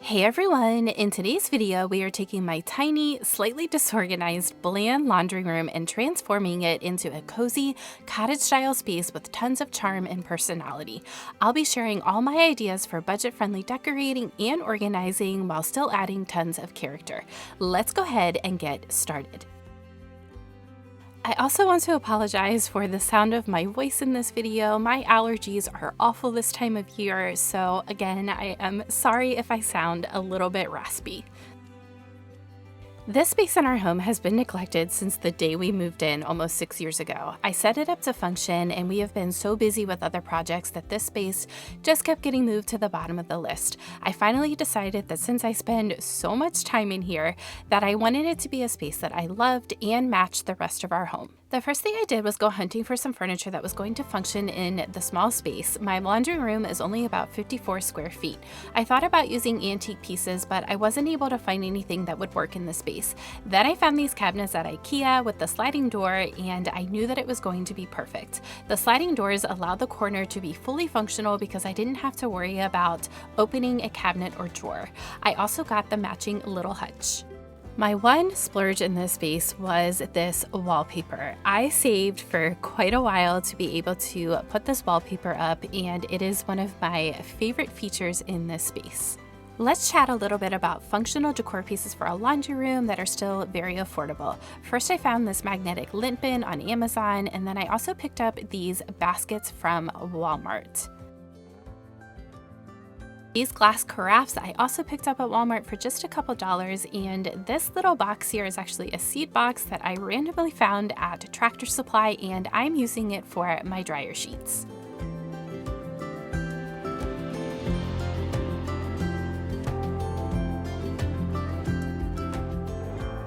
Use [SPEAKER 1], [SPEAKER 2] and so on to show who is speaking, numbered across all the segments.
[SPEAKER 1] Hey everyone! In today's video, we are taking my tiny, slightly disorganized, bland laundry room and transforming it into a cozy, cottage-style space with tons of charm and personality. I'll be sharing all my ideas for budget-friendly decorating and organizing while still adding tons of character. Let's go ahead and get started. I also want to apologize for the sound of my voice in this video. My allergies are awful this time of year, so again, I am sorry if I sound a little bit raspy. This space in our home has been neglected since the day we moved in almost 6 years ago. I set it up to function, and we have been so busy with other projects that this space just kept getting moved to the bottom of the list. I finally decided that since I spend so much time in here, that I wanted it to be a space that I loved and matched the rest of our home. The first thing I did was go hunting for some furniture that was going to function in the small space. My laundry room is only about 54 square feet. I thought about using antique pieces, but I wasn't able to find anything that would work in the space. Then I found these cabinets at Ikea with the sliding door, and I knew that it was going to be perfect. The sliding doors allowed the corner to be fully functional because I didn't have to worry about opening a cabinet or drawer. I also got the matching little hutch. My one splurge in this space was this wallpaper. I saved for quite a while to be able to put this wallpaper up, and it is one of my favorite features in this space. Let's chat a little bit about functional decor pieces for a laundry room that are still very affordable. First, I found this magnetic lint bin on Amazon, and then I also picked up these baskets from Walmart. These glass carafes I also picked up at Walmart for just a couple dollars, and this little box here is actually a seed box that I randomly found at Tractor Supply, and I'm using it for my dryer sheets.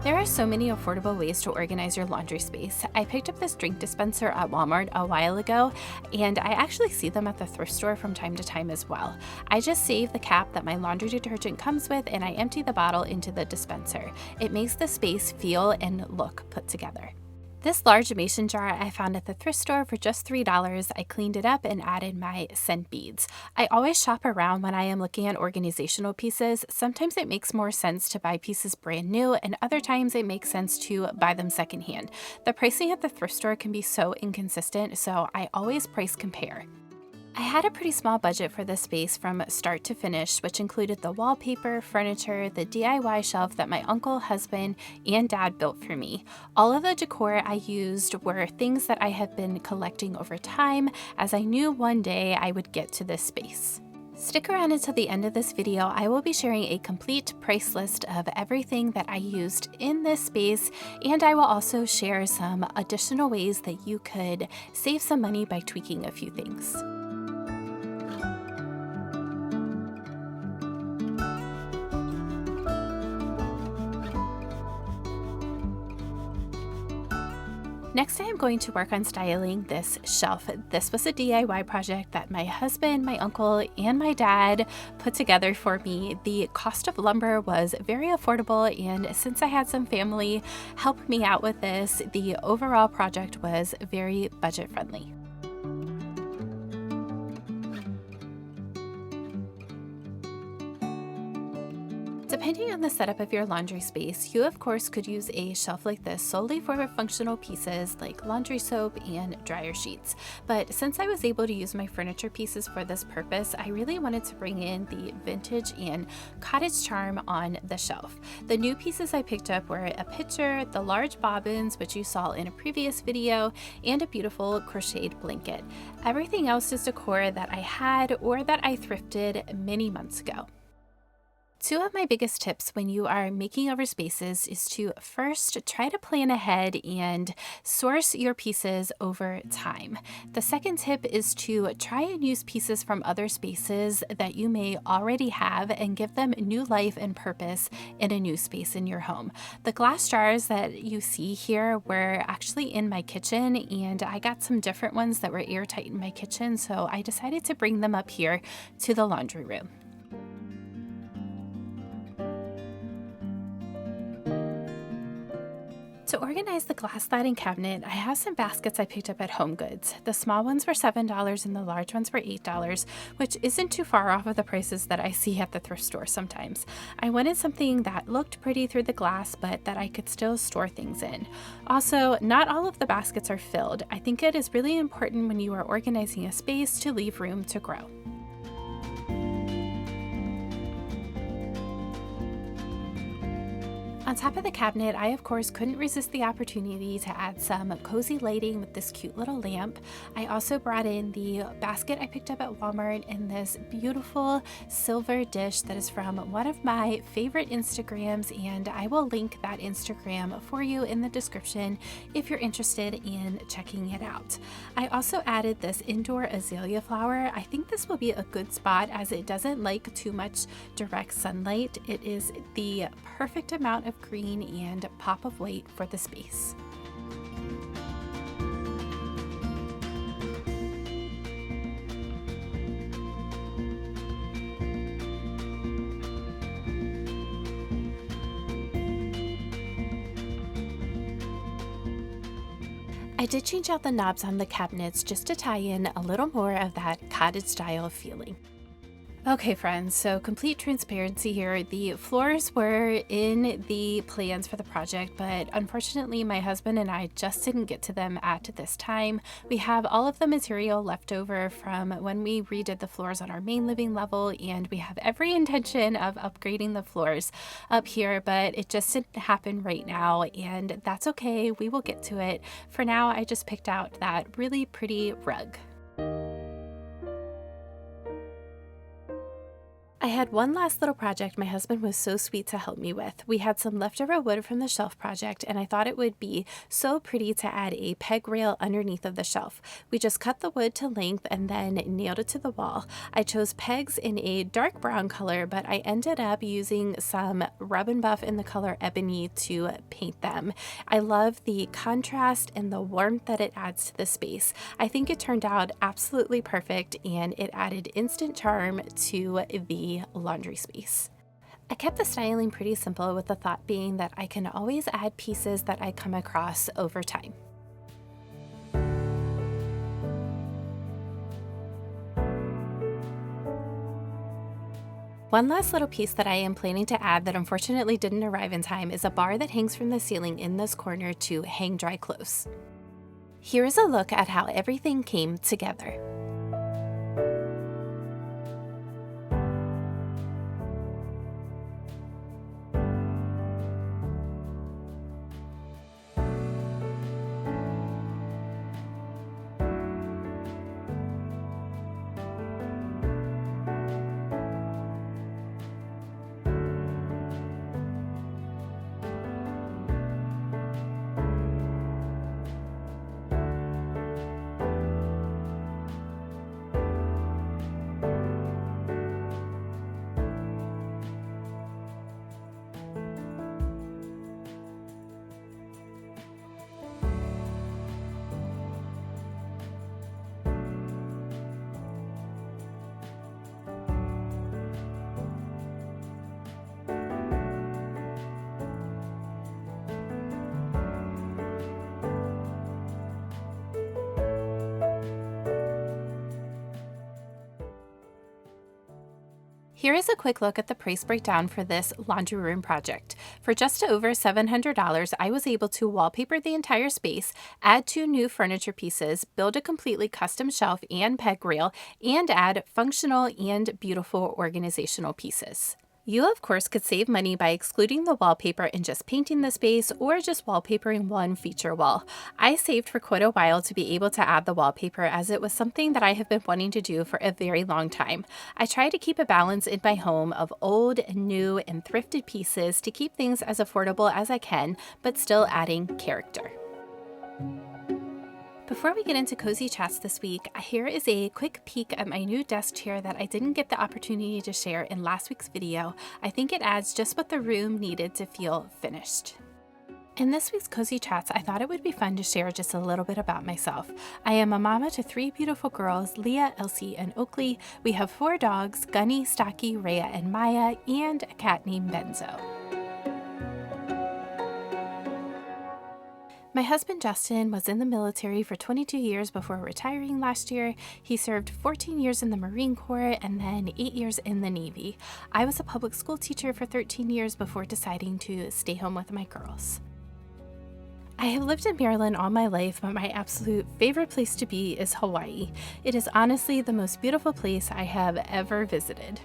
[SPEAKER 1] There are so many affordable ways to organize your laundry space. I picked up this drink dispenser at Walmart a while ago, and I actually see them at the thrift store from time to time as well. I just save the cap that my laundry detergent comes with, and I empty the bottle into the dispenser. It makes the space feel and look put together. This large mason jar I found at the thrift store for just $3. I cleaned it up and added my scent beads. I always shop around when I am looking at organizational pieces. Sometimes it makes more sense to buy pieces brand new, and other times it makes sense to buy them secondhand. The pricing at the thrift store can be so inconsistent, so I always price compare. I had a pretty small budget for this space from start to finish, which included the wallpaper, furniture, the DIY shelf that my uncle, husband, and dad built for me. All of the decor I used were things that I had been collecting over time, as I knew one day I would get to this space. Stick around until the end of this video. I will be sharing a complete price list of everything that I used in this space, and I will also share some additional ways that you could save some money by tweaking a few things. Next, I am going to work on styling this shelf. This was a DIY project that my husband, my uncle, and my dad put together for me. The cost of lumber was very affordable, and since I had some family help me out with this, the overall project was very budget friendly. Depending on the setup of your laundry space, you of course could use a shelf like this solely for functional pieces like laundry soap and dryer sheets. But since I was able to use my furniture pieces for this purpose, I really wanted to bring in the vintage and cottage charm on the shelf. The new pieces I picked up were a pitcher, the large bobbins, which you saw in a previous video, and a beautiful crocheted blanket. Everything else is decor that I had or that I thrifted many months ago. Two of my biggest tips when you are making over spaces is to first try to plan ahead and source your pieces over time. The second tip is to try and use pieces from other spaces that you may already have and give them new life and purpose in a new space in your home. The glass jars that you see here were actually in my kitchen, and I got some different ones that were airtight in my kitchen, so I decided to bring them up here to the laundry room. To organize the glass sliding cabinet, I have some baskets I picked up at HomeGoods. The small ones were $7 and the large ones were $8, which isn't too far off of the prices that I see at the thrift store sometimes. I wanted something that looked pretty through the glass, but that I could still store things in. Also, not all of the baskets are filled. I think it is really important when you are organizing a space to leave room to grow. On top of the cabinet, I of course couldn't resist the opportunity to add some cozy lighting with this cute little lamp. I also brought in the basket I picked up at Walmart in this beautiful silver dish that is from one of my favorite Instagrams, and I will link that Instagram for you in the description if you're interested in checking it out. I also added this indoor azalea flower. I think this will be a good spot as it doesn't like too much direct sunlight. It is the perfect amount of green and pop of white for the space. I did change out the knobs on the cabinets just to tie in a little more of that cottage style feeling. Okay friends, so complete transparency here. The floors were in the plans for the project, but unfortunately my husband and I just didn't get to them at this time. We have all of the material left over from when we redid the floors on our main living level, and we have every intention of upgrading the floors up here, but it just didn't happen right now, and that's okay. We will get to it. For now, I just picked out that really pretty rug. I had one last little project my husband was so sweet to help me with. We had some leftover wood from the shelf project, and I thought it would be so pretty to add a peg rail underneath of the shelf. We just cut the wood to length and then nailed it to the wall. I chose pegs in a dark brown color, but I ended up using some rub and buff in the color ebony to paint them. I love the contrast and the warmth that it adds to the space. I think it turned out absolutely perfect, and it added instant charm to the laundry space. I kept the styling pretty simple, with the thought being that I can always add pieces that I come across over time. One last little piece that I am planning to add that unfortunately didn't arrive in time is a bar that hangs from the ceiling in this corner to hang dry clothes. Here is a look at how everything came together. Here is a quick look at the price breakdown for this laundry room project. For just over $700, I was able to wallpaper the entire space, add 2 new furniture pieces, build a completely custom shelf and peg rail, and add functional and beautiful organizational pieces. You, of course, could save money by excluding the wallpaper and just painting the space, or just wallpapering one feature wall. I saved for quite a while to be able to add the wallpaper, as it was something that I have been wanting to do for a very long time. I try to keep a balance in my home of old, new, and thrifted pieces to keep things as affordable as I can, but still adding character. Before we get into cozy chats this week, here is a quick peek at my new desk chair that I didn't get the opportunity to share in last week's video. I think it adds just what the room needed to feel finished. In this week's Cozy Chats, I thought it would be fun to share just a little bit about myself. I am a mama to 3 beautiful girls, Leah, Elsie, and Oakley. We have 4 dogs, Gunny, Stocky, Rhea, and Maya, and a cat named Benzo. My husband Justin was in the military for 22 years before retiring last year. He served 14 years in the Marine Corps and then 8 years in the Navy. I was a public school teacher for 13 years before deciding to stay home with my girls. I have lived in Maryland all my life, but my absolute favorite place to be is Hawaii. It is honestly the most beautiful place I have ever visited.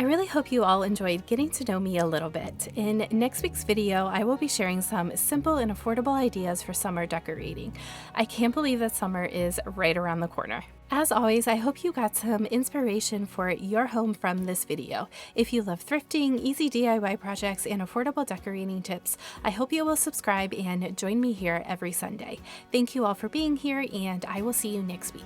[SPEAKER 1] I really hope you all enjoyed getting to know me a little bit. In next week's video, I will be sharing some simple and affordable ideas for summer decorating. I can't believe that summer is right around the corner. As always, I hope you got some inspiration for your home from this video. If you love thrifting, easy DIY projects, and affordable decorating tips, I hope you will subscribe and join me here every Sunday. Thank you all for being here, and I will see you next week.